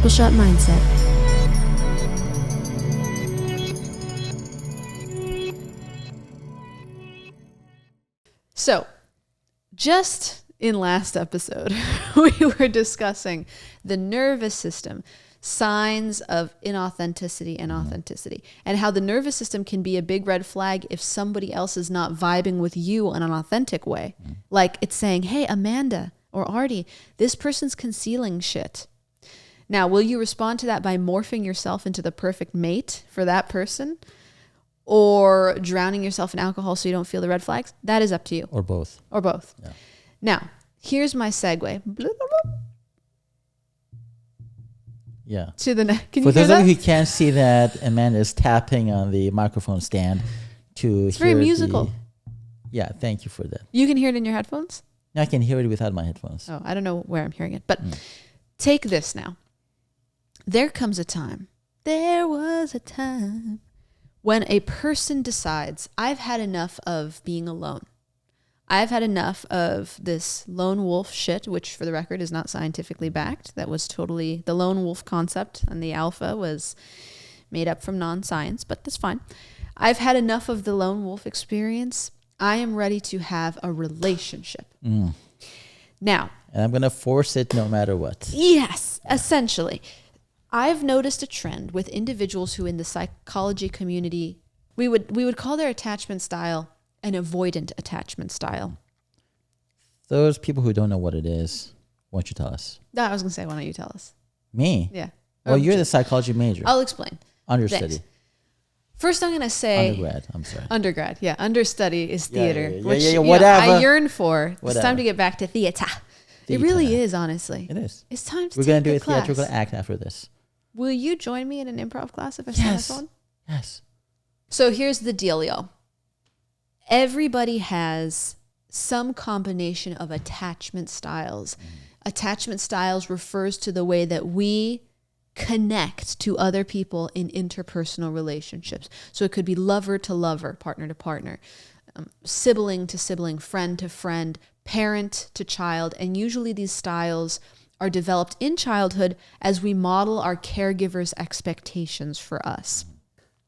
Triple Shot Mindset. So, just in last episode, we were discussing the nervous system, signs of inauthenticity and authenticity, and how the nervous system can be a big red flag if somebody else is not vibing with you in an authentic way. Like it's saying, hey, Amanda or Ardy, this person's concealing shit. Now, will you respond to that by morphing yourself into the perfect mate for that person? Or drowning yourself in alcohol so you don't feel the red flags? That is up to you. Or both. Or both. Yeah. Now, here's my segue. Yeah. To the can For you hear those that? of you who can't see that, Amanda is tapping on the microphone stand to It's very musical. Yeah, thank you for that. You can hear it in your headphones? Now I can hear it without my headphones. Oh, I don't know where I'm hearing it. But take this now. There comes a time. There was a time when a person decides, I've had enough of being alone. I've had enough of this lone wolf shit, which for the record is not scientifically backed. That was totally, the lone wolf concept and the alpha was made up from non-science, but that's fine. I've had enough of the lone wolf experience. I am ready to have a relationship. Now. And I'm going to force it no matter what. Yes, essentially. I've noticed a trend with individuals who in the psychology community, we would call their attachment style an avoidant attachment style. Those people who don't know what it is, why don't you tell us? No, I was going to say, why don't you tell us? Me? Yeah. Well, you're the psychology major. I'll explain. Understudy. Thanks. First, I'm going to say... Undergrad, I'm sorry. Undergrad, yeah. Understudy is theater, which whatever. I yearn for. Whatever. It's time to get back to theater. It really is, honestly. It is. It's time to We're take going to do the a class. theatrical act after this. Will you join me in an improv class if I sign up one? Yes. So here's the dealio. Everybody has some combination of attachment styles. Attachment styles refers to the way that we connect to other people in interpersonal relationships. So it could be lover to lover, partner to partner, sibling to sibling, friend to friend, parent to child. And usually these styles are developed in childhood as we model our caregivers' expectations for us.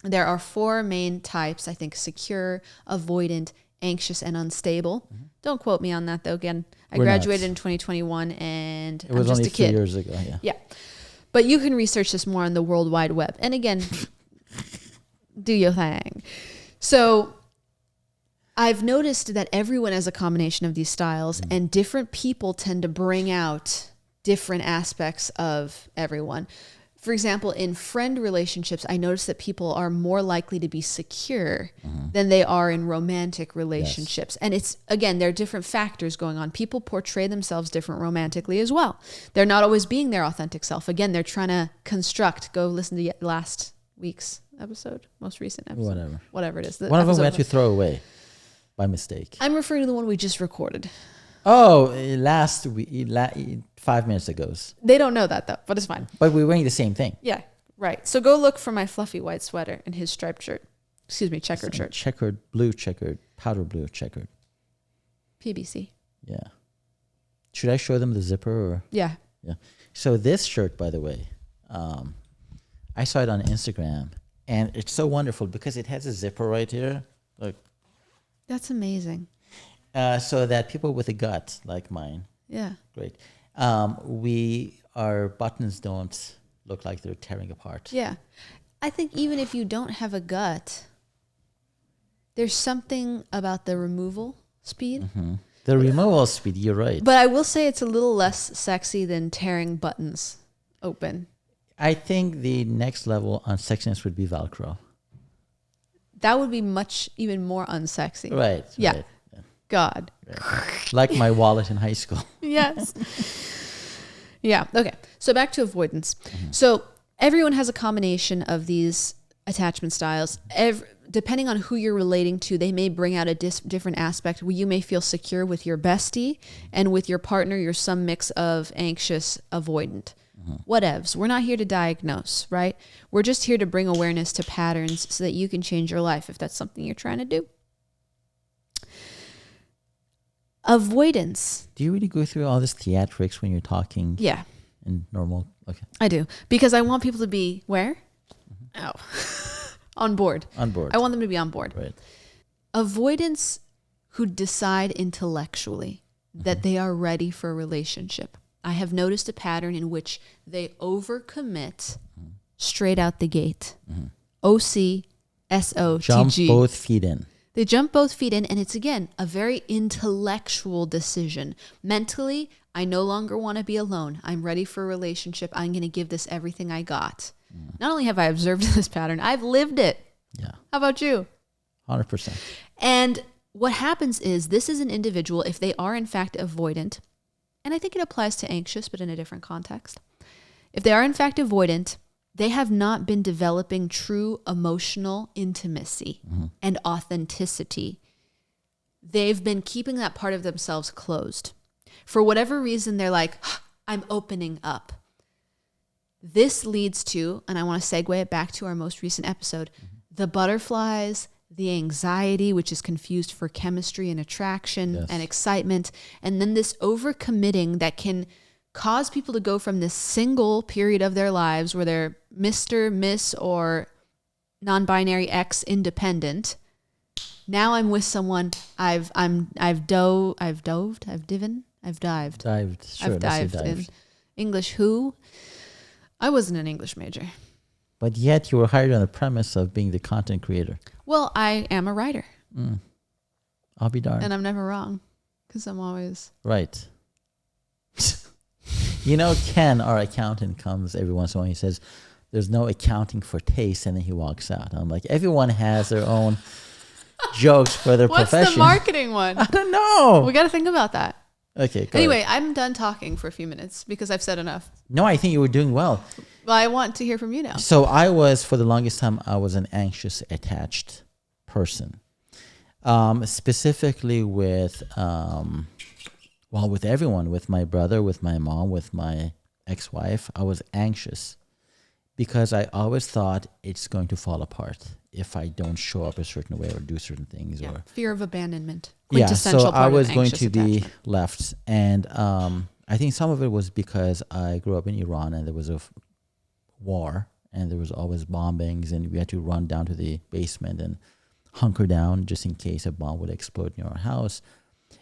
There are four main types, I think: secure, avoidant, anxious, and unstable. Don't quote me on that, though. Again, I graduated in 2021, and it was I'm just only a kid. 3 years ago, Yeah. But you can research this more on the World Wide Web. And again, do your thing. So I've noticed that everyone has a combination of these styles, and different people tend to bring out different aspects of everyone. For example, in friend relationships, I notice that people are more likely to be secure than they are in romantic relationships. Yes. And it's, again, there are different factors going on. People portray themselves different romantically as well. They're not always being their authentic self. Again, they're trying to construct. Go listen to last week's episode, most recent episode. Whatever it is. One of them we had to throw away by mistake. I'm referring to the one we just recorded. Oh, last week, 5 minutes ago. They don't know that, though, but it's fine. But we're wearing the same thing. Yeah, right. So go look for my fluffy white sweater and his striped shirt. Excuse me, checkered shirt. Checkered, blue checkered, powder blue checkered. PBC. Yeah. Should I show them the zipper? Or? Yeah. Yeah. So this shirt, by the way, I saw it on Instagram, and it's so wonderful because it has a zipper right here. Look. That's amazing. So that people with a gut like mine. Yeah. Great. Our buttons don't look like they're tearing apart. Yeah. I think even if you don't have a gut, there's something about the removal speed. The removal speed, you're right. But I will say it's a little less sexy than tearing buttons open. I think the next level on sexiness would be Velcro. That would be even more unsexy. Right. Yeah. Right. God. Right. Like my wallet in high school. Yes. Yeah. Okay. So back to avoidance. So everyone has a combination of these attachment styles. Depending on who you're relating to, they may bring out a different aspect where you may feel secure with your bestie, and with your partner, you're some mix of anxious, avoidant. Whatevs. We're not here to diagnose, right? We're just here to bring awareness to patterns so that you can change your life if that's something you're trying to do. Avoidance. Do you really go through all this theatrics when you're talking? Yeah. in normal? Okay. I do. Because I want people to be where? Oh. On board. On board. I want them to be on board. Right. Avoidants who decide intellectually that they are ready for a relationship. I have noticed a pattern in which they overcommit straight out the gate. OCSOTG. Jump both feet in. They jump both feet in, and it's, again, a very intellectual decision. Mentally, I no longer want to be alone. I'm ready for a relationship. I'm going to give this everything I got. Not only have I observed this pattern, I've lived it. Yeah. How about you? 100%. And what happens is, this is an individual, if they are in fact avoidant, and I think it applies to anxious, but in a different context. If they are in fact avoidant, they have not been developing true emotional intimacy and authenticity. They've been keeping that part of themselves closed. For whatever reason, they're like, I'm opening up. This leads to, and I want to segue it back to our most recent episode, the butterflies, the anxiety, which is confused for chemistry and attraction and excitement, and then this overcommitting that can cause people to go from this single period of their lives where they're Mr., Miss, or non-binary X independent. Now I'm with someone. I've dived. Sure, I've dived in English. Who? I wasn't an English major. But yet you were hired on the premise of being the content creator. Well, I am a writer. I'll be darned. And I'm never wrong because I'm always... Right. You know, Ken, our accountant, comes every once in a while. He says, there's no accounting for taste. And then he walks out. I'm like, everyone has their own jokes for their profession. What's the marketing one? I don't know. We got to think about that. Okay. Anyway, I'm done talking for a few minutes because I've said enough. No, I think you were doing well. Well, I want to hear from you now. So I was, for the longest time, I was an anxious attached person. Specifically with, with everyone, with my brother, with my mom, with my ex-wife, I was anxious because I always thought it's going to fall apart if I don't show up a certain way or do certain things. Yeah. Or Fear of abandonment. Yeah, so I was going to be attachment. left. And I think some of it was because I grew up in Iran and there was a war and there was always bombings and we had to run down to the basement and hunker down just in case a bomb would explode near our house.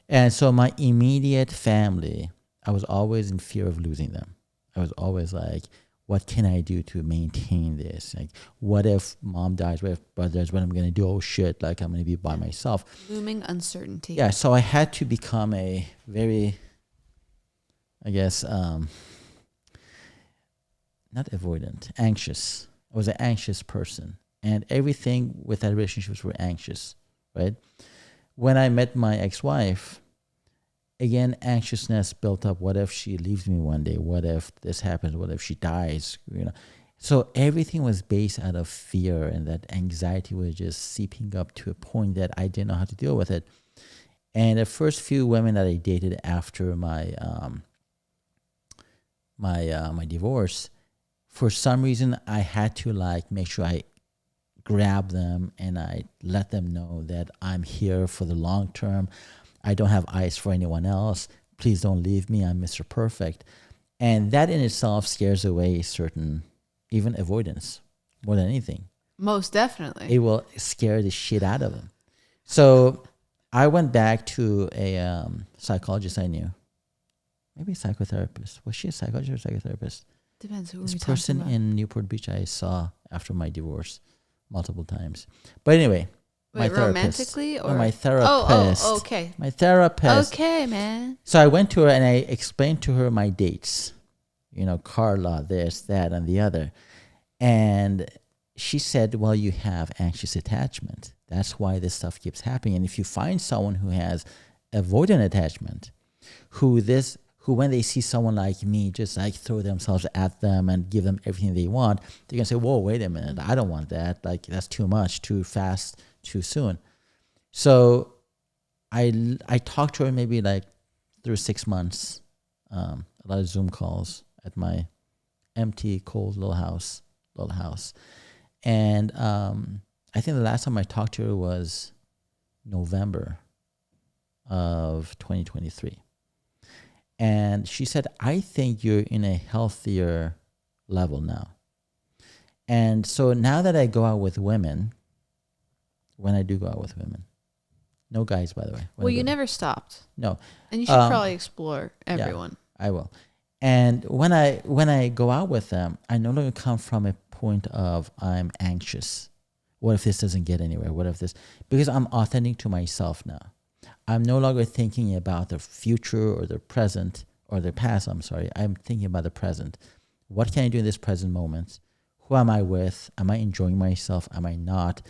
And so my immediate family, I was always in fear of losing them. I was always like, what can I do to maintain this? Like, what if mom dies? What if brother dies? What am I going to do? Oh, shit, like I'm going to be by myself. Looming uncertainty. Yeah, so I had to become a very, I guess, not avoidant, anxious. I was an anxious person. And everything with that relationships were anxious, right? When I met my ex-wife, again, anxiousness built up. What if she leaves me one day? What if this happens? What if she dies? You know, so everything was based out of fear, and that anxiety was just seeping up to a point that I didn't know how to deal with it. And the first few women that I dated after my my divorce, for some reason, I had to like make sure I grab them and I let them know that I'm here for the long term. I don't have eyes for anyone else. Please don't leave me. I'm Mr. Perfect. And that in itself scares away certain, even avoidance, more than anything. Most definitely. It will scare the shit out of them. So I went back to a psychologist I knew. Maybe a psychotherapist. Was she a psychologist or psychotherapist? Depends who this we're person talking about. in Newport Beach I saw after my divorce multiple times. But anyway, my Wait, therapist. romantically or my therapist. Oh, okay. My therapist. Okay, man. So I went to her and I explained to her my dates. You know, Carla, this, that, and the other. And she said, well, you have anxious attachment. That's why this stuff keeps happening. And if you find someone who has avoidant attachment, who when they see someone like me just like throw themselves at them and give them everything they want, they're going to say, whoa, wait a minute. I don't want that. Like, that's too much, too fast, too soon. So I talked to her maybe like through 6 months, a lot of Zoom calls at my empty, cold little house. And I think the last time I talked to her was November of 2023. And she said, I think you're in a healthier level now. And so now that I go out with women, when I do go out with women, no guys, by the way. Well, you never stopped. No. And you should probably explore everyone. Yeah, I will. And when I go out with them, I no longer come from a point of I'm anxious. What if this doesn't get anywhere? What if this? Because I'm authentic to myself now. I'm no longer thinking about the future or the present or the past. I'm sorry. I'm thinking about the present. What can I do in this present moment? Who am I with? Am I enjoying myself? Am I not?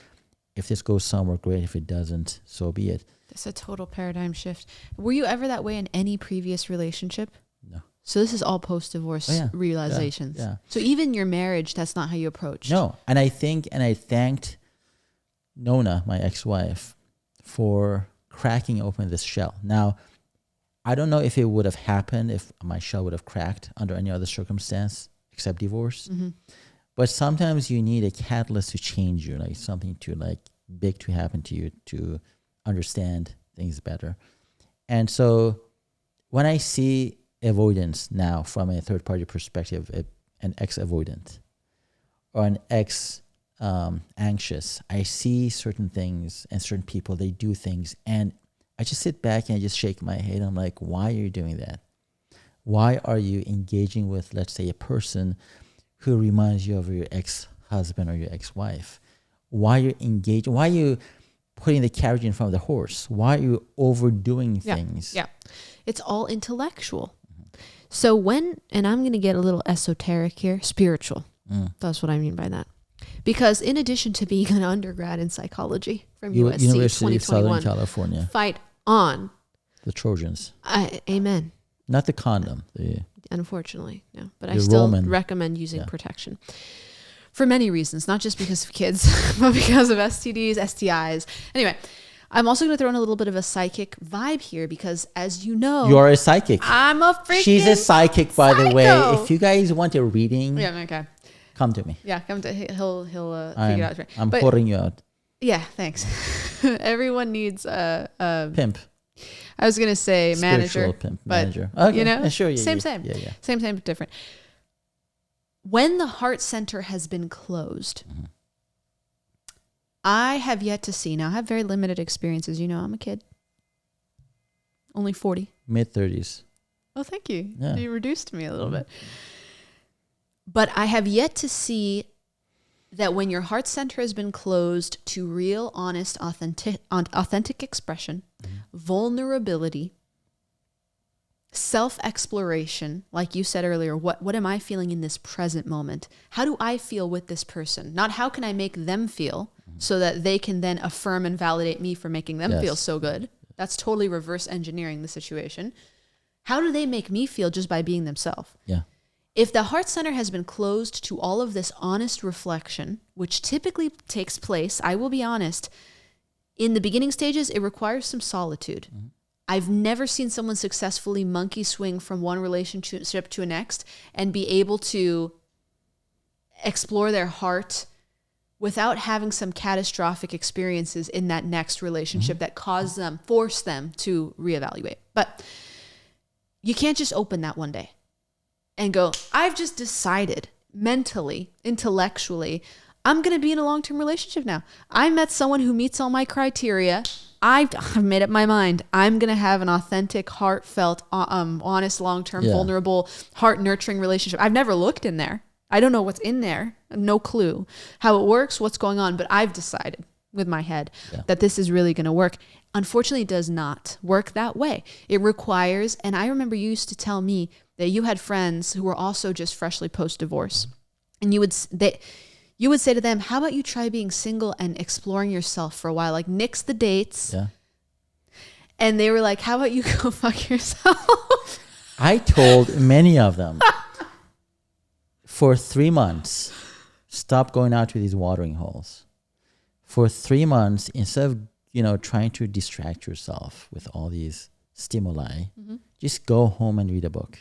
If this goes somewhere, great. If it doesn't, so be it. That's a total paradigm shift. Were you ever that way in any previous relationship? No. So this is all post-divorce realizations. Yeah. So even your marriage, that's not how you approached. No. And I thanked Nona, my ex-wife, for cracking open this shell. Now, I don't know if it would have happened if my shell would have cracked under any other circumstance except divorce. Mm-hmm. But sometimes you need a catalyst to change you, like something to like big to happen to you to understand things better. And so when I see avoidance now from a third party perspective, an ex-avoidant or an ex-anxious, I see certain things and certain people, they do things, and I just sit back and I just shake my head. I'm like, why are you doing that? Why are you engaging with, let's say, a person who reminds you of your ex-husband or your ex-wife? Why are you engaging? Why are you putting the carriage in front of the horse? Why are you overdoing things? Yeah. It's all intellectual. So and I'm going to get a little esoteric here, spiritual. That's what I mean by that. Because in addition to being an undergrad in psychology from USC, University of 2021, Southern California. Fight on. The Trojans. Amen. Not the condom. Unfortunately, no. But I still recommend using protection. For many reasons, not just because of kids, but because of STDs, STIs. Anyway, I'm also going to throw in a little bit of a psychic vibe here because, as you know... You're a psychic. I'm a freaking She's a psychic, by the way. If you guys want a reading... Yeah, okay. Come to me. Yeah, come to... He'll figure it out. I'm pouring you out. Yeah, thanks. Everyone needs a... Pimp. I was going to say manager. Pimp, but, manager. Okay. You know, sure, same. Yeah. Same, different. When the heart center has been closed, I have yet to see, now I have very limited experiences. You know, I'm a kid. Only 40. Mid-30s. Oh, thank you. Yeah. You reduced me a little bit. But I have yet to see that when your heart center has been closed to real, honest, authentic expression, vulnerability, self-exploration, like you said earlier, what am I feeling in this present moment? How do I feel with this person? Not how can I make them feel so that they can then affirm and validate me for making them feel so good. That's totally reverse engineering the situation. How do they make me feel just by being themselves? Yeah. If the heart center has been closed to all of this honest reflection, which typically takes place, I will be honest, in the beginning stages, it requires some solitude. I've never seen someone successfully monkey swing from one relationship to a next and be able to explore their heart without having some catastrophic experiences in that next relationship that force them to reevaluate. But you can't just open that one day and go, I've just decided mentally, intellectually, I'm going to be in a long-term relationship now. I met someone who meets all my criteria. I've made up my mind. I'm going to have an authentic, heartfelt, honest, long-term, vulnerable, heart-nurturing relationship. I've never looked in there. I don't know what's in there. No clue how it works, what's going on. But I've decided with my head that this is really going to work. Unfortunately, it does not work that way. It requires, and I remember you used to tell me that you had friends who were also just freshly post-divorce. And you would say to them, how about you try being single and exploring yourself for a while? Like, nix the dates. Yeah. And they were like, how about you go fuck yourself? I told many of them, for 3 months, stop going out to these watering holes. For 3 months, instead of, trying to distract yourself with all these stimuli, just go home and read a book.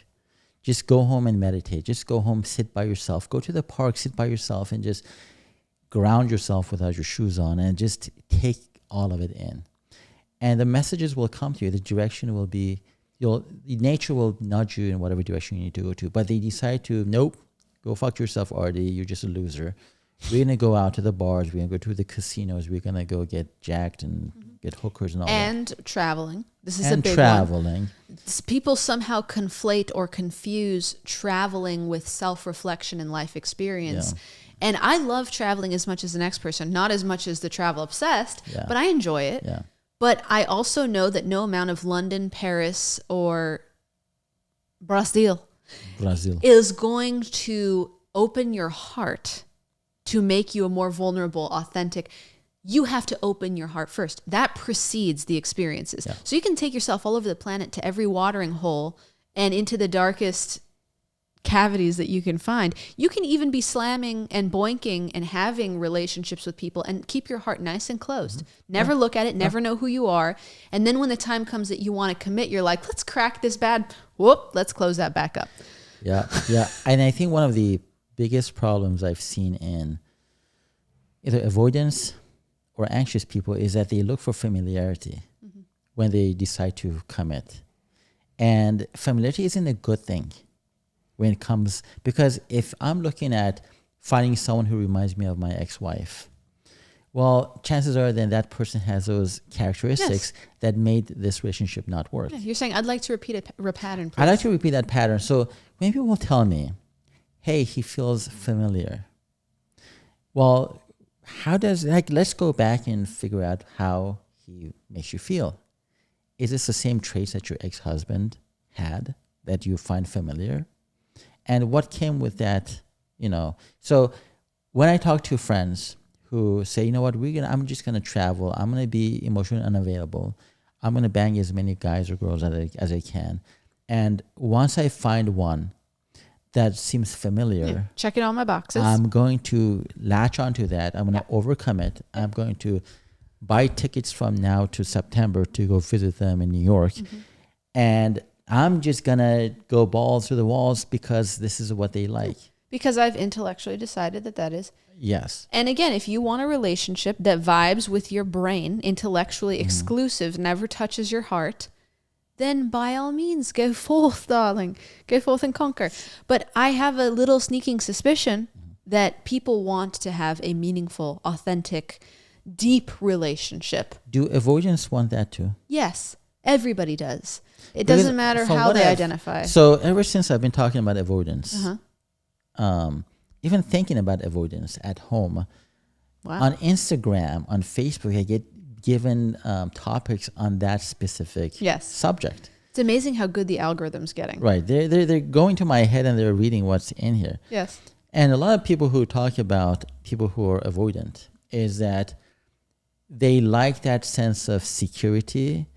Just go home and meditate. Just go home, sit by yourself. Go to the park, sit by yourself, and just ground yourself without your shoes on and just take all of it in. And the messages will come to you. The direction will be nature will nudge you in whatever direction you need to go to. But they decide to, nope, go fuck yourself, Ardy. You're just a loser. We're going to go out to the bars. We're going to go to the casinos. We're going to go get jacked and get hookers and all that. And traveling. This is a And big traveling. one. People somehow conflate or confuse traveling with self-reflection and life experience. Yeah. And I love traveling as much as the next person, not as much as the travel obsessed, Yeah. but I enjoy it. Yeah. But I also know that no amount of London, Paris, or Brazil is going to open your heart to make you a more vulnerable, authentic. You have to open your heart first. That precedes the experiences. Yeah. So you can take yourself all over the planet to every watering hole and into the darkest cavities that you can find. You can even be slamming and boinking and having relationships with people and keep your heart nice and closed. Never look at it, never know who you are. And then when the time comes that you want to commit, you're like, let's crack this bad. Whoop, let's close that back up. Yeah. Yeah. And I think one of the biggest problems I've seen in either avoidance or anxious people is that they look for familiarity when they decide to commit. And familiarity isn't a good thing when it comes, because if I'm looking at finding someone who reminds me of my ex-wife, well, chances are then that person has those characteristics that made this relationship not work. Yeah, you're saying, I'd like to repeat a pattern, please. I'd like to repeat that pattern. So when people will tell me, hey, he feels familiar. Well, how does, let's go back and figure out how he makes you feel. Is this the same traits that your ex-husband had that you find familiar? And what came with that, So when I talk to friends who say, you know what, I'm just going to travel. I'm going to be emotionally unavailable. I'm going to bang as many guys or girls as I can. And once I find one that seems familiar, checking all my boxes, I'm going to latch onto that. I'm going to overcome it. I'm going to buy tickets from now to September to go visit them in New York. And I'm just going to go balls to the walls because this is what they like. Because I've intellectually decided that is. Yes. And again, if you want a relationship that vibes with your brain, intellectually exclusive, never touches your heart, then by all means, go forth, darling. Go forth and conquer. But I have a little sneaking suspicion that people want to have a meaningful, authentic, deep relationship. Do avoidants want that too? Yes, everybody does. It doesn't matter how they identify. So ever since I've been talking about avoidance, even thinking about avoidance at home, on Instagram, on Facebook, I get given topics on that specific subject. It's amazing how good the algorithm's getting. Right. They're going to my head and they're reading what's in here. Yes. And a lot of people who talk about people who are avoidant is that they like that sense of security,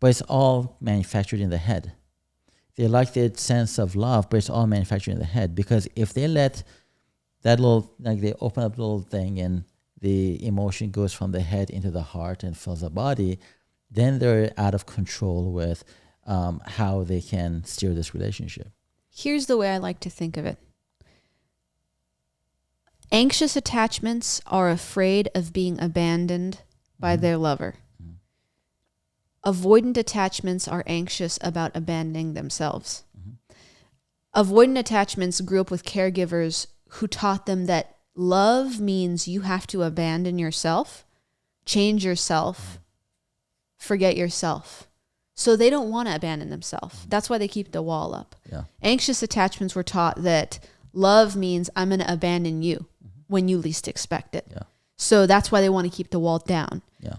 but it's all manufactured in the head. They like that sense of love, but it's all manufactured in the head. Because if they let that they open up the little thing and the emotion goes from the head into the heart and fills the body, then they're out of control with how they can steer this relationship. Here's the way I like to think of it. Anxious attachments are afraid of being abandoned by their lover. Avoidant attachments are anxious about abandoning themselves. Avoidant attachments grew up with caregivers who taught them that love means you have to abandon yourself, change yourself, forget yourself. So they don't want to abandon themselves. That's why they keep the wall up. Yeah. Anxious attachments were taught that love means I'm going to abandon you when you least expect it. Yeah. So that's why they want to keep the wall down. Yeah.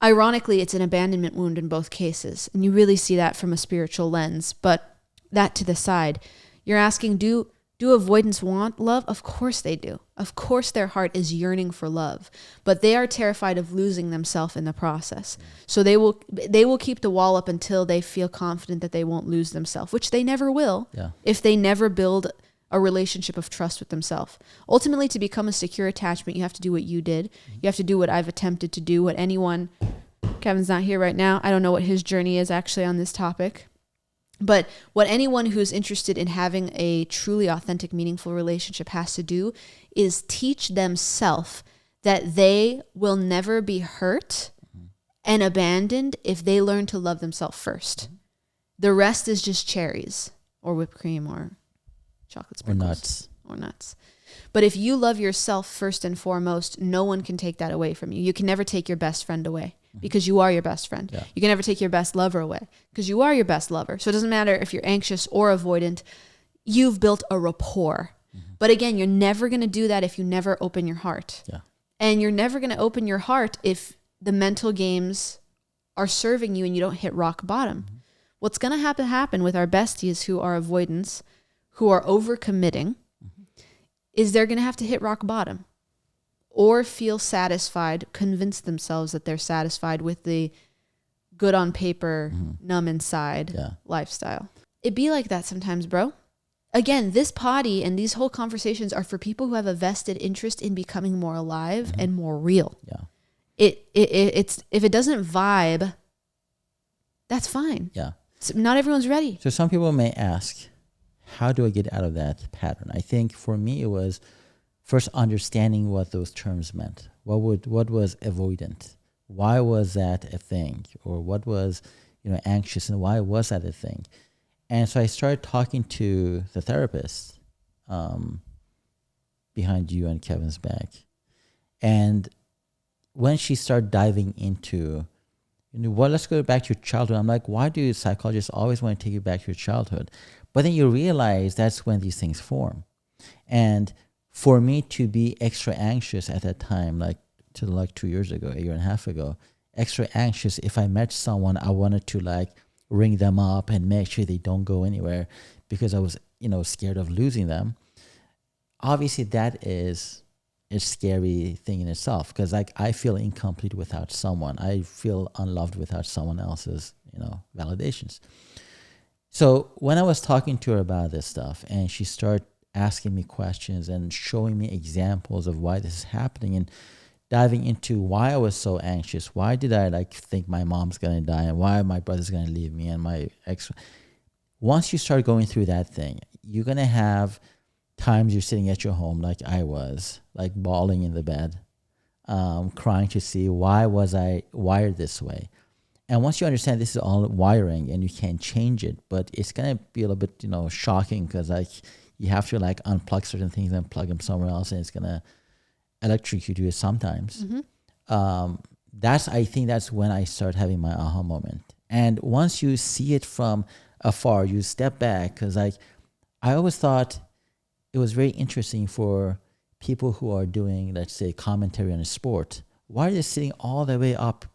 Ironically, it's an abandonment wound in both cases. And you really see that from a spiritual lens. But that to the side, you're asking, do avoidants want love? Of course they do. Of course their heart is yearning for love. But they are terrified of losing themselves in the process. So they will keep the wall up until they feel confident that they won't lose themselves, which they never will if they never build a relationship of trust with themselves. Ultimately, to become a secure attachment, you have to do what you did. You have to do what I've attempted to do, Kevin's not here right now. I don't know what his journey is actually on this topic. But what anyone who's interested in having a truly authentic, meaningful relationship has to do is teach themselves that they will never be hurt and abandoned if they learn to love themselves first. The rest is just cherries or whipped cream or chocolate sprinkles. Or nuts. But if you love yourself first and foremost, no one can take that away from you. You can never take your best friend away because you are your best friend. Yeah. You can never take your best lover away because you are your best lover. So it doesn't matter if you're anxious or avoidant. You've built a rapport. But again, you're never going to do that if you never open your heart. Yeah. And you're never going to open your heart if the mental games are serving you and you don't hit rock bottom. What's going to happen with our besties who are avoidants, who are overcommitting, is they're going to have to hit rock bottom or feel satisfied, convince themselves that they're satisfied with the good on paper, numb inside lifestyle. It be like that sometimes, bro. Again, this potty and these whole conversations are for people who have a vested interest in becoming more alive and more real. Yeah. It's if it doesn't vibe, that's fine. Yeah. So not everyone's ready. So some people may ask, how do I get out of that pattern? I think for me, it was first understanding what those terms meant. What was avoidant? Why was that a thing? Or what was, anxious, and why was that a thing? And so I started talking to the therapist behind you and Kevin's back. And when she started diving into, let's go back to your childhood. I'm like, why do psychologists always want to take you back to your childhood? But then you realize that's when these things form. And for me to be extra anxious at that time, like 2 years ago, a year and a half ago, extra anxious, if I met someone, I wanted to ring them up and make sure they don't go anywhere because I was, scared of losing them. Obviously, that is a scary thing in itself because I feel incomplete without someone. I feel unloved without someone else's, validations. So when I was talking to her about this stuff and she started asking me questions and showing me examples of why this is happening and diving into why I was so anxious, why did I think my mom's going to die and why my brother's going to leave me and my ex. Once you start going through that thing, you're going to have times you're sitting at your home like I was, bawling in the bed, crying to see why was I wired this way. And once you understand this is all wiring and you can't change it, but it's going to be a little bit, shocking because you have to unplug certain things and plug them somewhere else and it's going to electrocute you sometimes. I think that's when I start having my aha moment. And once you see it from afar, you step back because I always thought it was very interesting for people who are doing, let's say, commentary on a sport. Why are they sitting all the way up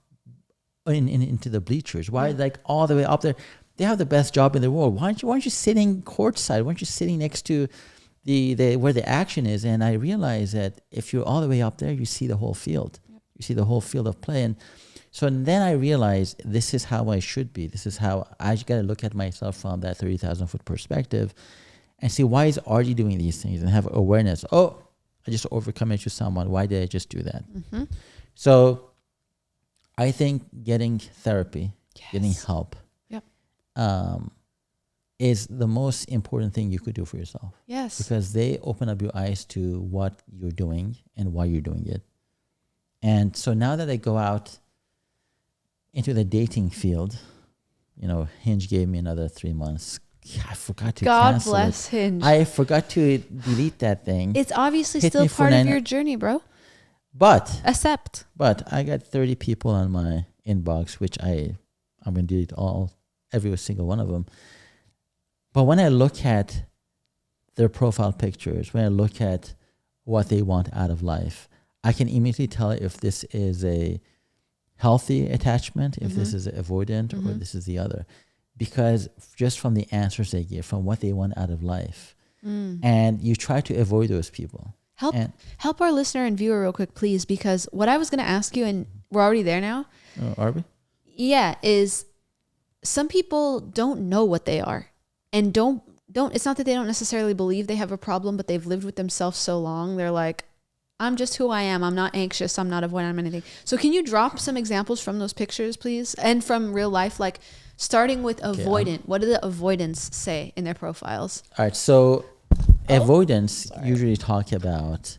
into the bleachers? Why all the way up there? They have the best job in the world. Why aren't you sitting courtside? Why aren't you sitting next to the where the action is? And I realized that if you're all the way up there, you see the whole field. You see the whole field of play. And so then I realized this is how I should be. This is how I got to look at myself from that 30,000-foot perspective and see why is Ardy doing these things and have awareness. Oh, I just overcommitted to someone. Why did I just do that? So I think getting therapy, getting help, is the most important thing you could do for yourself. Yes. Because they open up your eyes to what you're doing and why you're doing it. And so now that I go out into the dating field, Hinge gave me another 3 months. I forgot to cancel God bless Hinge. I forgot to delete that thing. It's obviously still part of your journey, bro. But I got 30 people on my inbox, which I'm going to delete every single one of them. But when I look at their profile pictures, when I look at what they want out of life, I can immediately tell if this is a healthy attachment, if this is avoidant, or this is the other. Because just from the answers they give, from what they want out of life. And you try to avoid those people. Help our listener and viewer real quick, please, because what I was going to ask you, and we're already there now. Are we? Yeah, is some people don't know what they are. And don't it's not that they don't necessarily believe they have a problem, but they've lived with themselves so long. They're like, I'm just who I am. I'm not anxious. I'm not avoidant. I'm anything. So can you drop some examples from those pictures, please? And from real life, starting with avoidant. What do the avoidants say in their profiles? All right. So avoidants usually talk about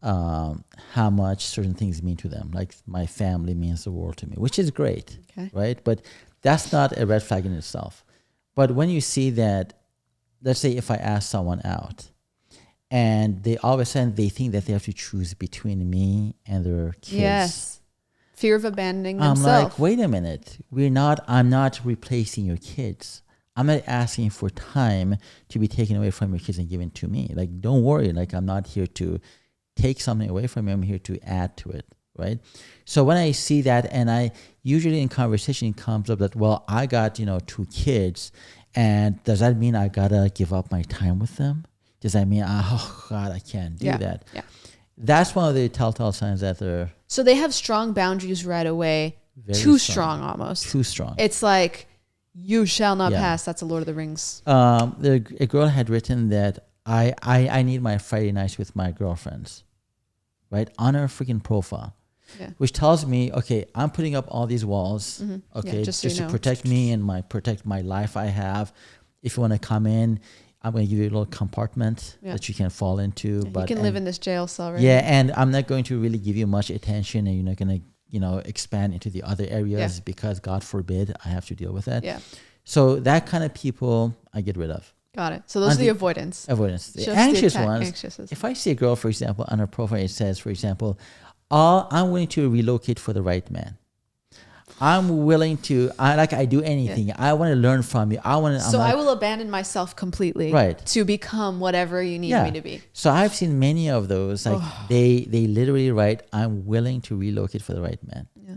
how much certain things mean to them. Like my family means the world to me, which is great, right? But that's not a red flag in itself. But when you see that, let's say if I ask someone out and they all of a sudden they think that they have to choose between me and their kids. Yes. Fear of abandoning I'm themselves. like, wait a minute. I'm not replacing your kids. I'm not asking for time to be taken away from your kids and given to me. Like, don't worry. Like, I'm not here to take something away from you. I'm here to add to it. Right. So when I see that, and I usually in conversation it comes up that, well, I got, 2 kids, and does that mean I gotta give up my time with them? Does that mean, oh God, I can't do that? Yeah. That's one of the telltale signs that they're So they have strong boundaries right away. very Too strong almost. Too strong. It's like, you shall not Yeah. pass. That's a Lord of the Rings. A girl had written that I need my Friday nights with my girlfriends, right, on her freaking profile. Yeah. Which tells me, okay, I'm putting up all these walls, okay, Yeah, just so you to know. protect me and protect my life I have. If you want to come in, I'm going to give you a little compartment that you can fall into. Yeah, but you can live in this jail cell, right? Yeah, and I'm not going to really give you much attention, and you're not going to, expand into the other areas because God forbid I have to deal with that. Yeah. So that kind of people I get rid of. Got it. So those are the avoidance. Avoidance. The Just anxious the ones. anxious. If I see a girl, for example, on her profile, it says, for example, I'm willing to relocate for the right man. I'm willing to, I do anything. Yeah. I want to learn from you. I will abandon myself completely to become whatever you need me to be. So I've seen many of those. Like they literally write, I'm willing to relocate for the right man. Yeah.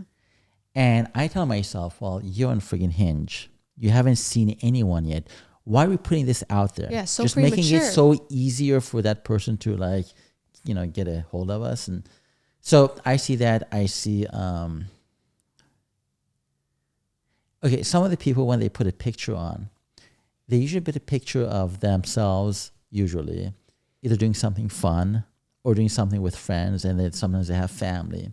And I tell myself, well, you're on friggin' Hinge. You haven't seen anyone yet. Why are we putting this out there? Yeah, so just premature. Making it so easier for that person to get a hold of us. And so I see that. I see, okay, some of the people, when they put a picture on, they usually put a picture of themselves, usually, either doing something fun or doing something with friends, and then sometimes they have family.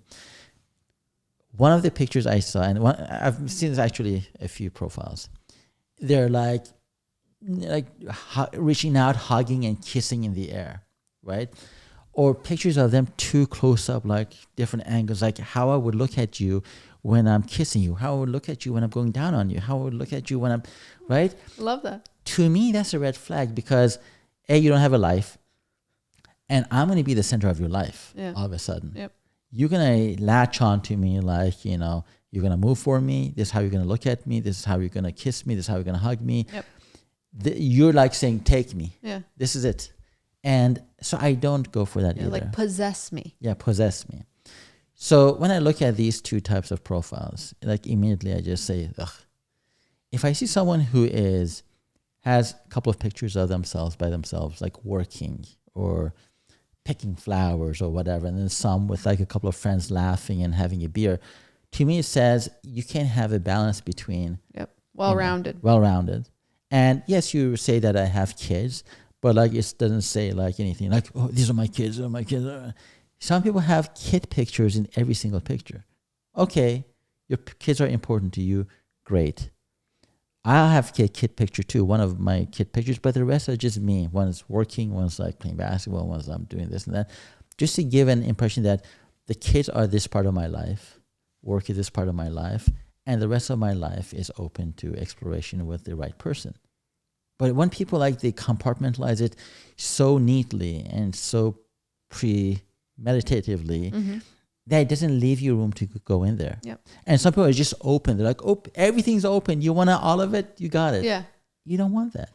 One of the pictures I saw, and I've seen this actually a few profiles, they're like reaching out, hugging and kissing in the air, right? Or pictures of them too close up, like different angles, like how I would look at you when I'm kissing you, how I would look at you when I'm going down on you, how I would look at you when I'm, right? Love that. To me, that's a red flag because A, you don't have a life, and I'm going to be the center of your life all of a sudden. Yep. You're going to latch on to me like, you're going to move for me. This is how you're going to look at me. This is how you're going to kiss me. This is how you're going to hug me. Yep. You're like saying, take me. Yeah. This is it. And so I don't go for that either. Like possess me. Yeah, possess me. So when I look at these two types of profiles, like immediately I just say, ugh. If I see someone who has a couple of pictures of themselves by themselves, like working or picking flowers or whatever, and then some with like a couple of friends laughing and having a beer, to me it says you can have a balance between well-rounded. And yes, you say that I have kids, but like it doesn't say like anything like, oh, these are my kids. Some people have kid pictures in every single picture. Okay, your kids are important to you. Great. I have a kid picture too, one of my kid pictures, but the rest are just me. One's working, one's like playing basketball, one's I'm doing this and that. Just to give an impression that the kids are this part of my life, work is this part of my life, and the rest of my life is open to exploration with the right person. But when people they compartmentalize it so neatly and so premeditatively, that it doesn't leave you room to go in there. Yep. And some people are just open. They're like, oh, everything's open. You want all of it? You got it. Yeah. You don't want that.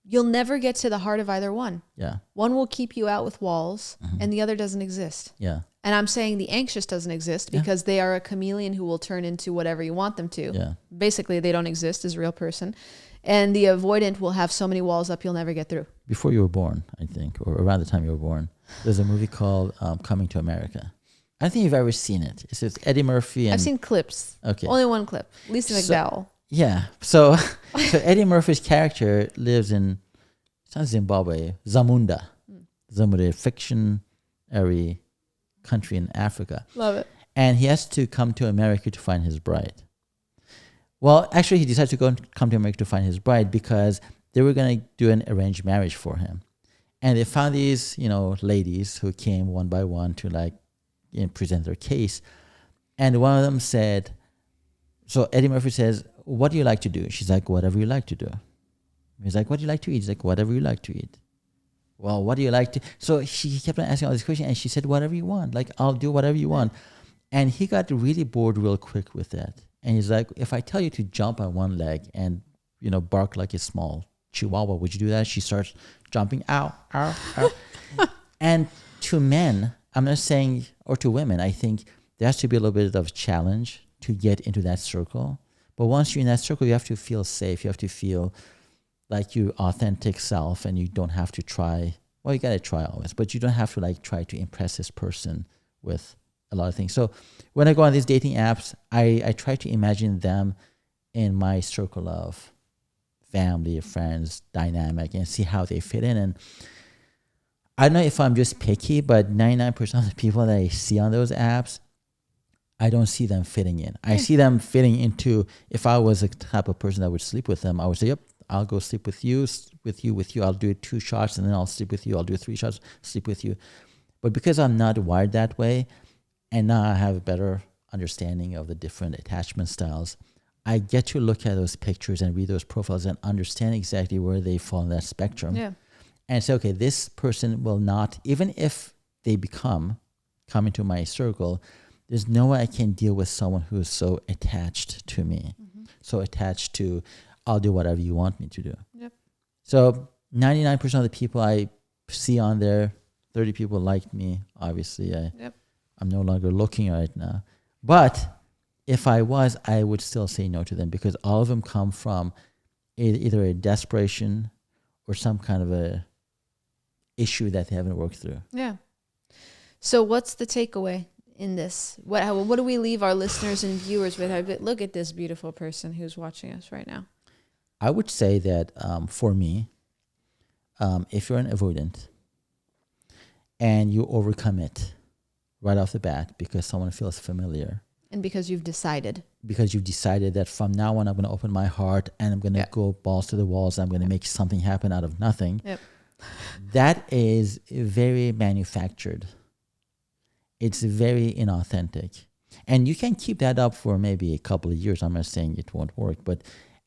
You'll never get to the heart of either one. Yeah. One will keep you out with walls and the other doesn't exist. Yeah. And I'm saying the anxious doesn't exist because they are a chameleon who will turn into whatever you want them to. Yeah. Basically, they don't exist as a real person. And the avoidant will have so many walls up you'll never get through. Before you were born, I think, or around the time you were born, there's a movie called Coming to America. I don't think you've ever seen it. It's Eddie Murphy. I've seen clips. Okay. Only one clip. Lisa McDowell. Yeah. So Eddie Murphy's character lives in, it's not Zimbabwe, Zamunda. Zamunda, a fictionary country in Africa. Love it. And he has to come to America to find his bride. Well, actually, he decided to come to America to find his bride because they were going to do an arranged marriage for him. And they found these, ladies who came one by one to present their case. And one of them said, so Eddie Murphy says, what do you like to do? She's like, whatever you like to do. He's like, what do you like to eat? He's like, whatever you like to eat. Well, what do you like to? So she kept on asking all these questions, and she said, whatever you want. Like, I'll do whatever you want. And he got really bored real quick with that. And he's like, if I tell you to jump on one leg and, bark like a small chihuahua, would you do that? She starts jumping, ow, ow, ow. And to men, I'm not saying, or to women, I think there has to be a little bit of a challenge to get into that circle. But once you're in that circle, you have to feel safe. You have to feel like your authentic self, and you don't have to try. Well, you got to try always, but you don't have to try to impress this person with a lot of things. So when I go on these dating apps, I try to imagine them in my circle of family, friends, dynamic, and see how they fit in. And I don't know if I'm just picky, but 99% of the people that I see on those apps, I don't see them fitting in. I see them fitting into, if I was a type of person that would sleep with them, I would say, yep, I'll go sleep with you. I'll do 2 shots, and then I'll sleep with you. I'll do 3 shots, sleep with you. But because I'm not wired that way, and now I have a better understanding of the different attachment styles, I get to look at those pictures and read those profiles and understand exactly where they fall in that spectrum. Yeah. And say, okay, this person will not, even if they come into my circle, there's no way I can deal with someone who is so attached to me, so attached to, I'll do whatever you want me to do. Yep. So 99% of the people I see on there, 30 people liked me. Obviously, I'm no longer looking right now. But if I was, I would still say no to them, because all of them come from either a desperation or some kind of a issue that they haven't worked through. Yeah. So what's the takeaway in this? What do we leave our listeners and viewers with? Look at this beautiful person who's watching us right now. I would say that for me, if you're an avoidant and you overcome it right off the bat because someone feels familiar. And because you've decided. Because you've decided that from now on, I'm going to open my heart and I'm going to go balls to the walls. I'm going to make something happen out of nothing. Yep. That is very manufactured. It's very inauthentic. And you can keep that up for maybe a couple of years. I'm not saying it won't work, but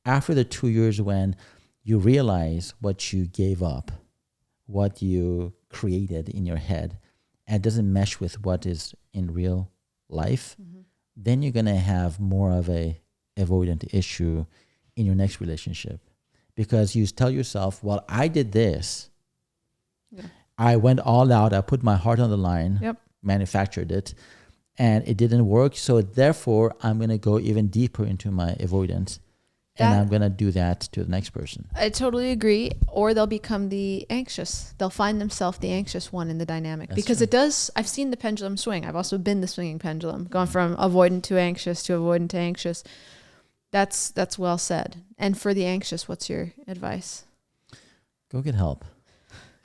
after the 2 years, when you realize what you gave up, what you created in your head, and it doesn't mesh with what is in real life, then you're going to have more of a avoidant issue in your next relationship. Because you tell yourself, well, I did this. Yeah. I went all out. I put my heart on the line, manufactured it, and it didn't work. So therefore, I'm going to go even deeper into my avoidance. And I'm going to do that to the next person. I totally agree. Or they'll become the anxious. They'll find themselves the anxious one in the dynamic. That's because true. It does. I've seen the pendulum swing. I've also been the swinging pendulum, gone from avoidant to avoidant to anxious. That's well said. And for the anxious, what's your advice? Go get help.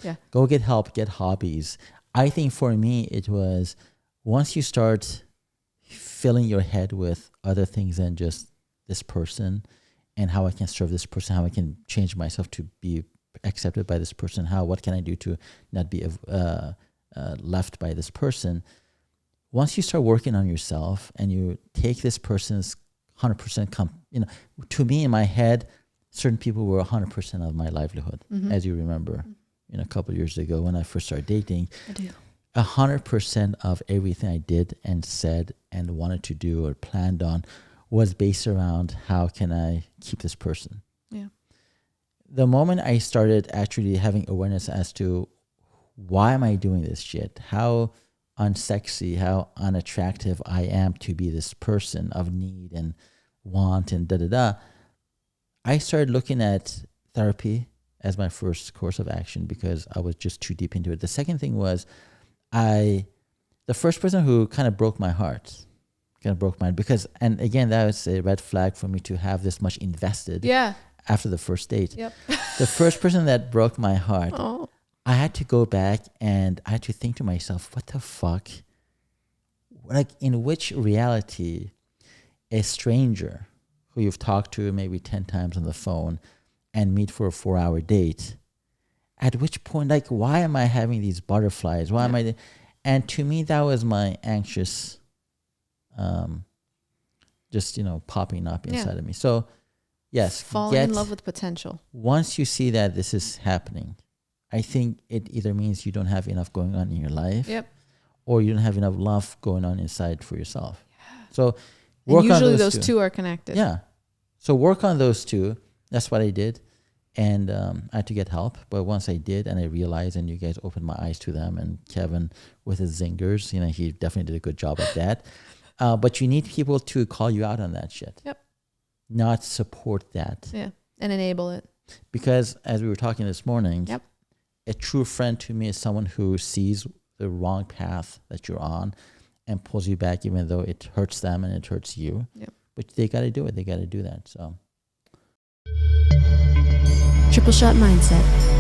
Yeah. Go get help, get hobbies. I think for me, it was once you start filling your head with other things than just this person, and how I can serve this person, how I can change myself to be accepted by this person, what can I do to not be left by this person. Once you start working on yourself and you take this person's 100%, to me in my head, certain people were 100% of my livelihood, as you remember, a couple of years ago when I first started dating. I do. 100% of everything I did and said and wanted to do or planned on was based around how can I keep this person. Yeah. The moment I started actually having awareness as to why am I doing this shit, how unsexy, how unattractive I am to be this person of need and want and I started looking at therapy as my first course of action because I was just too deep into it. The second thing was the first person who kind of broke my heart, because, and again, that was a red flag for me to have this much invested after the first date. Yep. The first person that broke my heart, I had to go back and I had to think to myself, what the fuck? Like, in which reality a stranger who you've talked to maybe 10 times on the phone and meet for a 4-hour date, at which point, like, why am I having these butterflies? Why am I? And to me, that was my anxious, just, popping up inside of me. So Yes. Falling in love with potential. Once you see that this is happening, I think it either means you don't have enough going on in your life. Yep. Or you don't have enough love going on inside for yourself. Yeah. So work and usually on those two are connected. Yeah. So work on those two. That's what I did. And I had to get help. But once I did and I realized, and you guys opened my eyes to them, and Kevin with his zingers, you know, he definitely did a good job at that. But you need people to call you out on that shit. Yep. Not support that. Yeah. And enable it. Because as we were talking this morning, yep. A true friend to me is someone who sees the wrong path that you're on and pulls you back, even though it hurts them and it hurts you. Yep. But they got to do it. They got to do that. So. Triple Shot Mindset.